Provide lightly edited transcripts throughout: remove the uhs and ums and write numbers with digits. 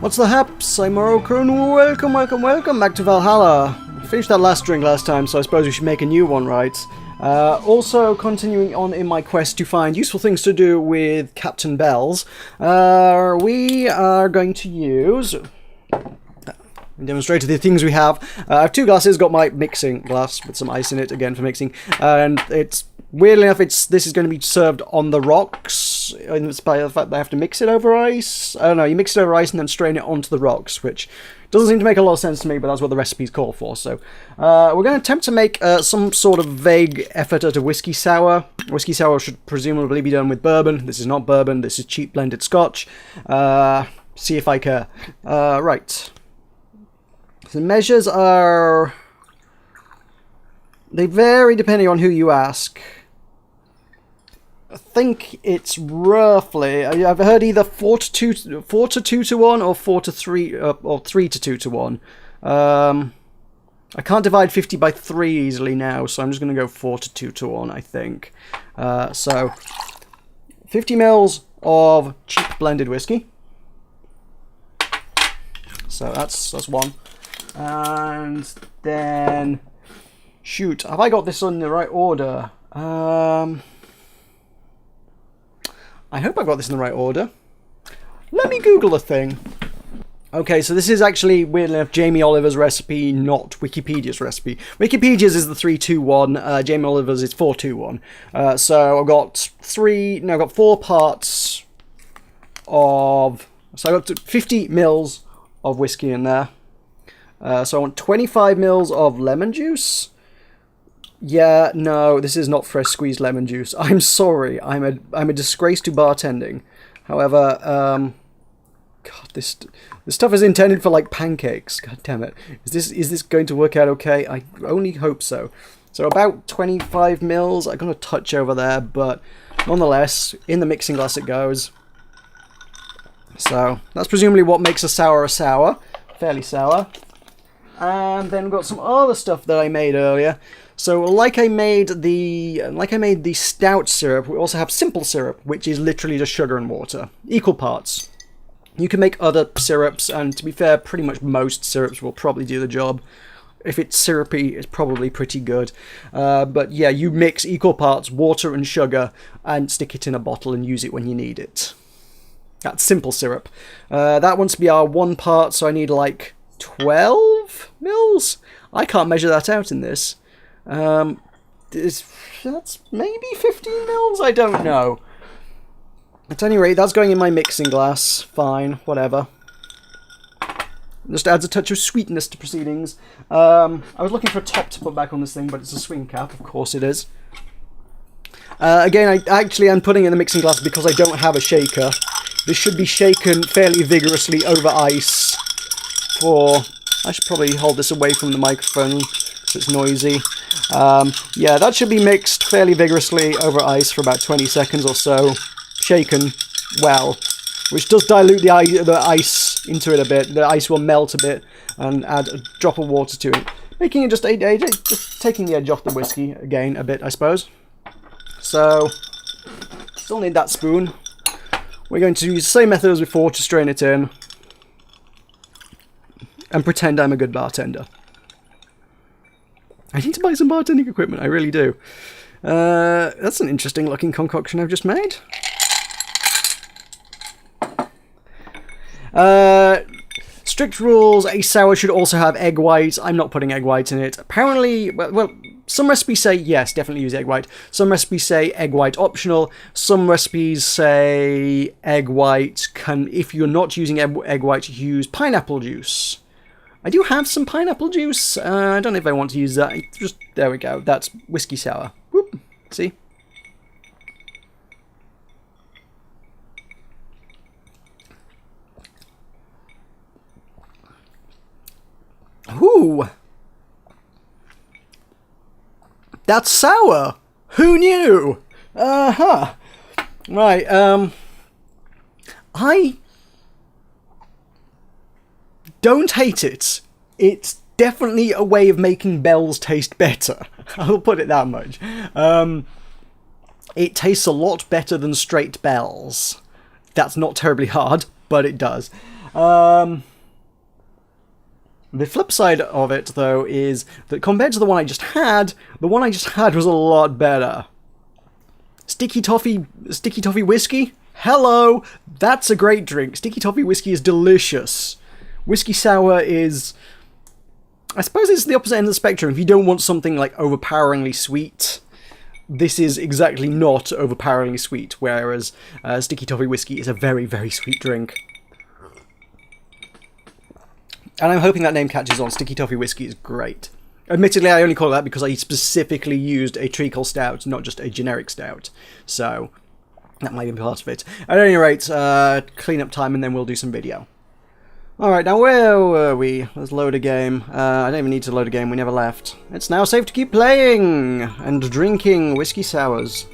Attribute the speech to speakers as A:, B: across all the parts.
A: What's the haps? I'm Meroka and welcome back to Valhalla. I finished that last drink last time, so I suppose we should make a new one, right? Also, continuing on in my quest to find useful things to do with Captain Bells, we are going to use... demonstrate the things we have. I have two glasses, got my mixing glass with some ice in it, again for mixing, and it's... weirdly enough, this is going to be served on the rocks, in spite of the fact that I have to mix it over ice. I don't know, you mix it over ice and then strain it onto the rocks, which doesn't seem to make a lot of sense to me, but that's what the recipes call for. So, we're going to attempt to make some sort of vague effort at a whiskey sour. Whiskey sour should presumably be done with bourbon. This is not bourbon, this is cheap blended scotch. See if I care. Right. The measures are... they vary depending on who you ask. I think it's roughly... I've heard either 4 to 2 to 1 or 4 to 3 or 3 to 2 to 1. I can't divide 50 by 3 easily now, so I'm just going to go 4 to 2 to 1, I think. So 50 mils of cheap blended whiskey. So that's one. And then... shoot, have I got this in the right order? I hope I've got this in the right order. Let me Google a thing. Okay, so this is actually, weirdly enough, Jamie Oliver's recipe, not Wikipedia's recipe. Wikipedia's is the 3-2-1, Jamie Oliver's is 4-2-1. So I've got 4 parts of... so I've got 50 mils of whiskey in there. So I want 25 mils of lemon juice. Yeah, no, this is not fresh squeezed lemon juice. I'm sorry, I'm a disgrace to bartending. However, God, this stuff is intended for like pancakes. God damn it, is this going to work out okay? I only hope so. So about 25 mils. I got a touch over there, but nonetheless, in the mixing glass it goes. So that's presumably what makes a sour, fairly sour. And then we've got some other stuff that I made earlier. So like I made the stout syrup, we also have simple syrup, which is literally just sugar and water, equal parts. You can make other syrups, and to be fair, pretty much most syrups will probably do the job. If it's syrupy, it's probably pretty good. But yeah, you mix equal parts water and sugar and stick it in a bottle and use it when you need it. That's simple syrup. That wants to be our 1 part, so I need like 12 mils? I can't measure that out in this. That's maybe 15 mils? I don't know. At any rate, that's going in my mixing glass. Fine, whatever. Just adds a touch of sweetness to proceedings. I was looking for a top to put back on this thing, but it's a swing cap. Of course it is. Again, I'm putting it in the mixing glass because I don't have a shaker. This should be shaken fairly vigorously over ice for... I should probably hold this away from the microphone because it's noisy. Yeah, that should be mixed fairly vigorously over ice for about 20 seconds or so. Shaken well, which does dilute the ice into it a bit. The ice will melt a bit and add a drop of water to it, making it just taking the edge off the whiskey again a bit, I suppose. So, still need that spoon. We're going to use the same method as before to strain it in and pretend I'm a good bartender. I need to buy some bartending equipment, I really do. That's an interesting looking concoction I've just made. Strict rules, a sour should also have egg white. I'm not putting egg white in it. Apparently, well, some recipes say yes, definitely use egg white. Some recipes say egg white optional. Some recipes say egg white can, if you're not using egg white, use pineapple juice. I do have some pineapple juice. I don't know if I want to use that. Just, there we go. That's whiskey sour. Whoop. See? Ooh. That's sour. Who knew? Uh-huh. Right, I don't hate it. It's definitely a way of making bells taste better. I'll put it that much. It tastes a lot better than straight bells. That's not terribly hard, but it does. The flip side of it, though, is that compared to the one I just had, the one I just had was a lot better. Sticky toffee whiskey? Hello! That's a great drink. Sticky toffee whiskey is delicious. Whiskey sour is... I suppose it's the opposite end of the spectrum. If you don't want something like overpoweringly sweet, this is exactly not overpoweringly sweet, whereas sticky toffee whiskey is a very, very sweet drink. And I'm hoping that name catches on. Sticky toffee whiskey is great. Admittedly, I only call it that because I specifically used a treacle stout, not just a generic stout. So, that might be part of it. At any rate, clean up time and then we'll do some video. Alright, now where were we? Let's load a game. I don't even need to load a game, we never left. It's now safe to keep playing and drinking whiskey sours.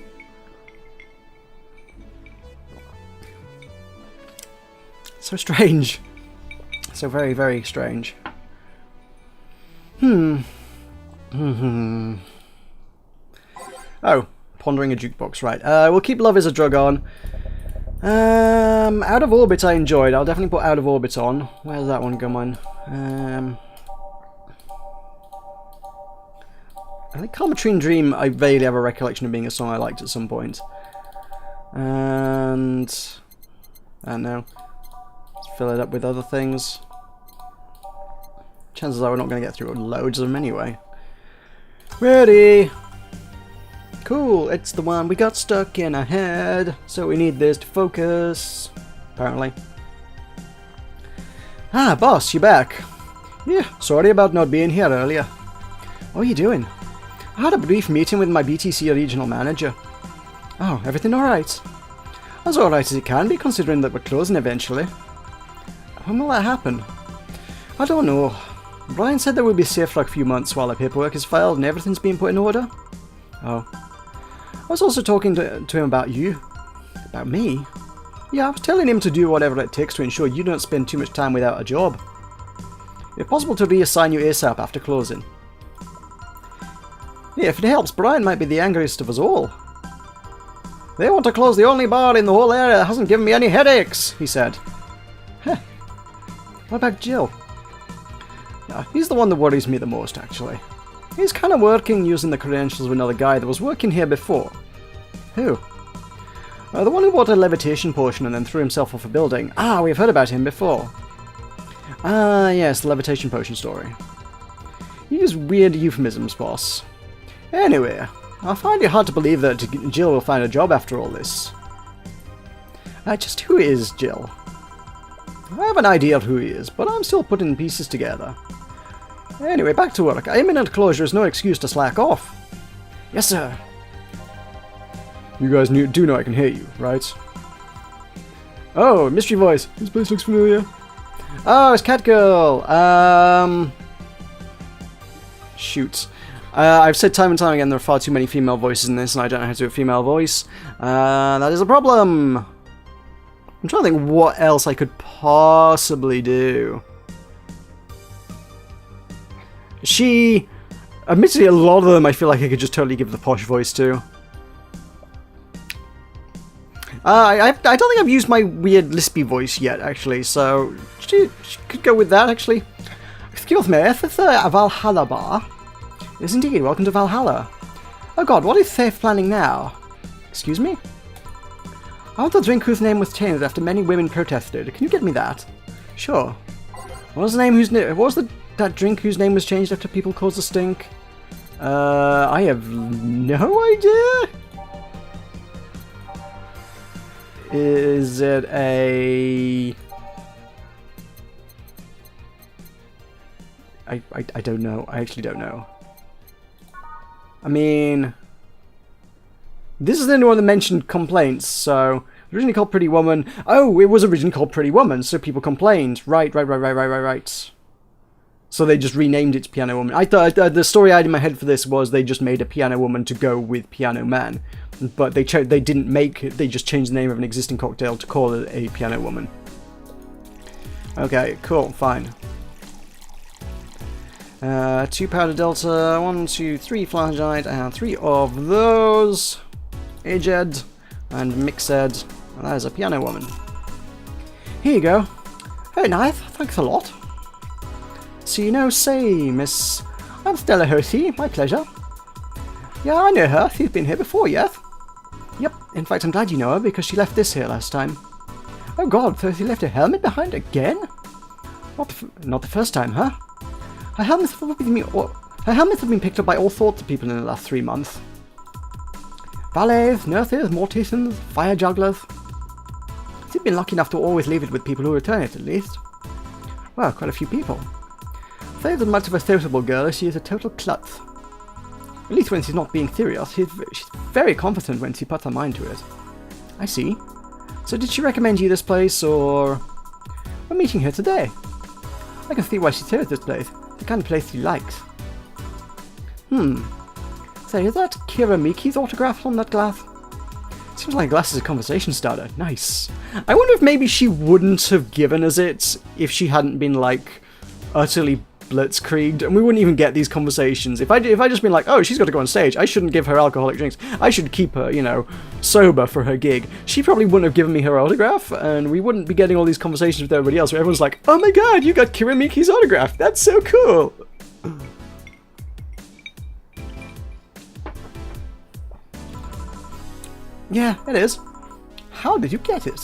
A: So strange. So very, very strange. Oh, pondering a jukebox, right. We'll keep Love is a Drug on. Out of Orbit I enjoyed. I'll definitely put Out of Orbit on. Where's that one going? I think Calmatrine Dream, I vaguely have a recollection of being a song I liked at some point. And... I don't know. Let's fill it up with other things. Chances are we're not going to get through loads of them anyway. Ready! Cool, it's the one we got stuck in our head, so we need this to focus. Apparently. Ah, boss, you're back. Yeah, sorry about not being here earlier. What are you doing? I had a brief meeting with my BTC regional manager. Oh, everything alright? As alright as it can be, considering that we're closing eventually. When will that happen? I don't know. Brian said that we'll be safe for a few months while the paperwork is filed and everything's being put in order. Oh. I was also talking to him about you. About me? Yeah, I was telling him to do whatever it takes to ensure you don't spend too much time without a job. It's possible to reassign you ASAP after closing. Yeah, if it helps, Brian might be the angriest of us all. They want to close the only bar in the whole area that hasn't given me any headaches, he said. Huh. What about Jill? He's the one that worries me the most, actually. He's kind of working using the credentials of another guy that was working here before. Who? The one who bought a levitation potion and then threw himself off a building. Ah, we've heard about him before. Ah, yes, the levitation potion story. You use weird euphemisms, boss. Anyway, I find it hard to believe that Jill will find a job after all this. Just who is Jill? I have an idea of who he is, but I'm still putting pieces together. Anyway, back to work. Imminent closure is no excuse to slack off. Yes, sir. You guys do know I can hear you, right? Oh, mystery voice. This place looks familiar. Oh, it's Catgirl. Shoot. I've said time and time again there are far too many female voices in this, and I don't know how to do a female voice. That is a problem. I'm trying to think what else I could possibly do. Admittedly, a lot of them I feel like I could just totally give the posh voice to. I don't think I've used my weird lispy voice yet, actually, so she could go with that, actually. Excuse me, is this a Valhalla bar? Yes, indeed. Welcome to Valhalla. Oh god, what is Faith planning now? Excuse me? I want the drink whose name was changed after many women protested. Can you get me that? Sure. What was the name that drink whose name was changed after people caused a stink? I have no idea. Is it a... I don't know. I actually don't know. I mean... This is the only one that mentioned complaints, so... Originally called Pretty Woman. Oh, it was originally called Pretty Woman, so people complained. Right. So they just renamed it to Piano Woman. I thought the story I had in my head for this was they just made a Piano Woman to go with Piano Man. But they didn't make it, they just changed the name of an existing cocktail to call it a Piano Woman. Okay, cool, fine. 2 powder delta, 1, 2, 3 flashlight, and 3 of those. Aged and mixed. And that is a Piano Woman. Here you go. Very nice, thanks a lot. So you know, say, Miss... I'm Stella Hersey, my pleasure. Yeah, I know her, she's been here before, yes? Yep, in fact I'm glad you know her, because she left this here last time. Oh god, so she left her helmet behind again? Not the first time, huh? Her helmets have been picked up by all sorts of people in the last 3 months. Valets, nurses, morticians, fire jugglers. She's been lucky enough to always leave it with people who return it, at least. Well, quite a few people. Say as much of a sociable girl as she is a total klutz. At least when she's not being serious, she's very confident when she puts her mind to it. I see. So did she recommend you this place, or... We're meeting here today. I can see why she chose this place. The kind of place she likes. Say, is that Kira Miki's autograph on that glass? Seems like glass is a conversation starter. Nice. I wonder if maybe she wouldn't have given us it if she hadn't been, like, utterly blitzkrieged, and we wouldn't even get these conversations. If I just been like, oh, she's got to go on stage, I shouldn't give her alcoholic drinks. I should keep her, you know, sober for her gig. She probably wouldn't have given me her autograph, and we wouldn't be getting all these conversations with everybody else where everyone's like, oh my god, you got Kira Miki's autograph. That's so cool. Yeah, it is. How did you get it?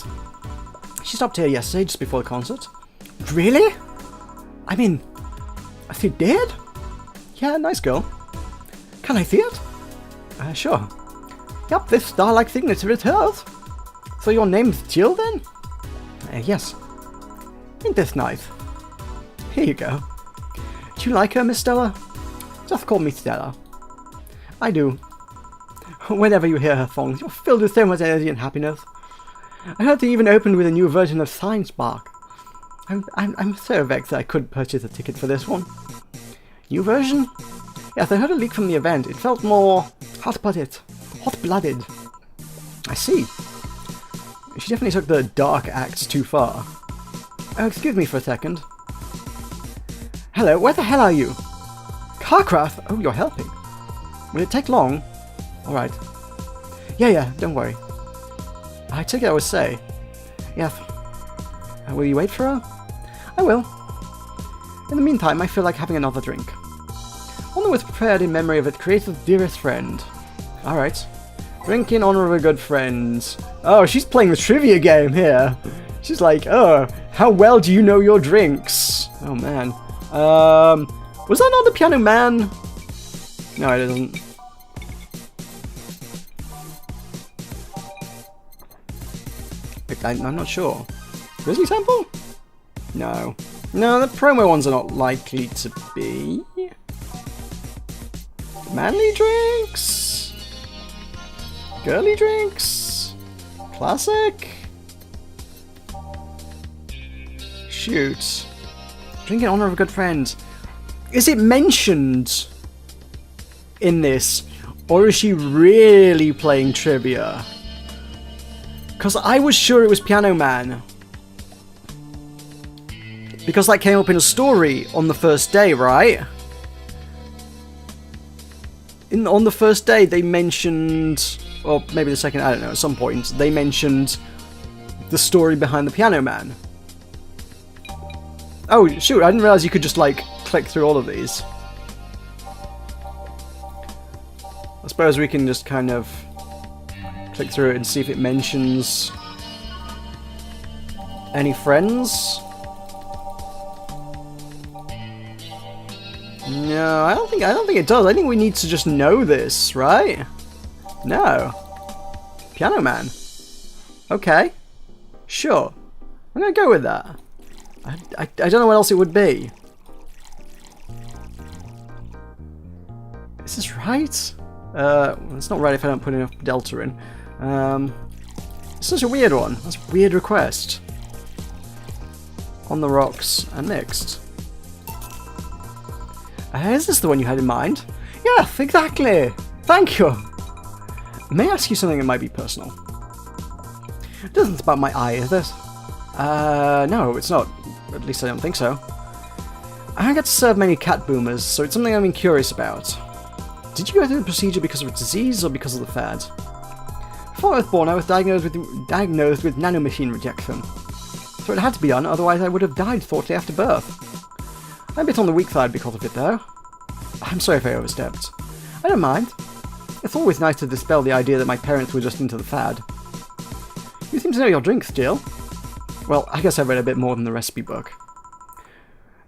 A: She stopped here yesterday, just before the concert. Really? I mean, she did? Yeah, nice girl. Can I see it? Sure. Yep, this star-like signature is hers. So your name's Jill, then? Yes. Ain't this nice? Here you go. Do you like her, Miss Stella? Just call me Stella. I do. Whenever you hear her songs, you're filled with so much energy and happiness. I heard they even opened with a new version of Science Bark. I'm so vexed that I couldn't purchase a ticket for this one. New version? Yes, I heard a leak from the event. It felt more... how to put it? Hot-blooded. I see. She definitely took the dark acts too far. Oh, excuse me for a second. Hello, where the hell are you? Car crash? Oh, you're helping. Will it take long? Alright. Yeah, don't worry. I took it I would say. Yes. Will you wait for her? I will. In the meantime, I feel like having another drink. One that was prepared in memory of its creator's dearest friend. Alright. Drink in honor of a good friend. Oh, she's playing the trivia game here. She's like, oh, how well do you know your drinks? Oh, man. Was that not the Piano Man? No, it isn't. I'm not sure. Grizzly Temple? No. No, the promo ones are not likely to be. Manly drinks? Girly drinks? Classic? Shoot. Drink in honor of a good friend. Is it mentioned in this? Or is she really playing trivia? Because I was sure it was Piano Man. Because that came up in a story on the first day, right? On the first day, they mentioned... or maybe the second, I don't know, at some point, they mentioned the story behind the Piano Man. Oh, shoot, I didn't realize you could just, like, click through all of these. I suppose we can just kind of click through it and see if it mentions any friends. No, I don't think it does. I think we need to just know this, right? No. Piano Man. Okay. Sure. I'm gonna go with that. I don't know what else it would be. Is this right? It's not right if I don't put enough delta in. It's such a weird one. That's a weird request. On the rocks and mixed. Is this the one you had in mind? Yes, exactly. Thank you. May I ask you something that might be personal? It isn't about my eye, is it? No, it's not. At least I don't think so. I don't get to serve many cat boomers, so it's something I've been curious about. Did you go through the procedure because of a disease or because of the fad? Before I was born, I was diagnosed with nanomachine rejection. So it had to be done, otherwise I would have died shortly after birth. I'm a bit on the weak side because of it, though. I'm sorry if I overstepped. I don't mind. It's always nice to dispel the idea that my parents were just into the fad. You seem to know your drink still. Well, I guess I read a bit more than the recipe book.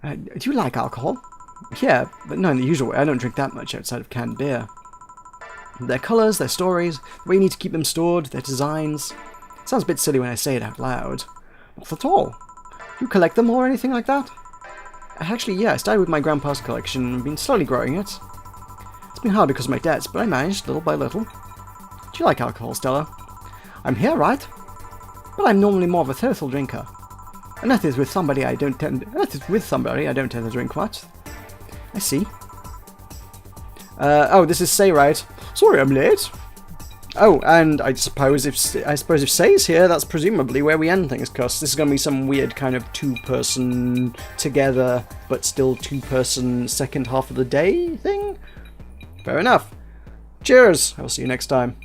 A: Do you like alcohol? Yeah, but not in the usual way. I don't drink that much outside of canned beer. Their colours, their stories, the way you need to keep them stored, their designs. It sounds a bit silly when I say it out loud. Not at all. Do you collect them or anything like that? Actually, yeah, I started with my grandpa's collection and been slowly growing it. It's been hard because of my debts, but I managed little by little. Do you like alcohol, Stella? I'm here, right? But I'm normally more of a social drinker. Unless it's with somebody I don't tend to drink much. I see. Oh, this is Say right. Sorry, I'm late. Oh, and I suppose if Say's here, that's presumably where we end things, because this is going to be some weird kind of two-person together, but still two-person second half of the day thing? Fair enough. Cheers! I will see you next time.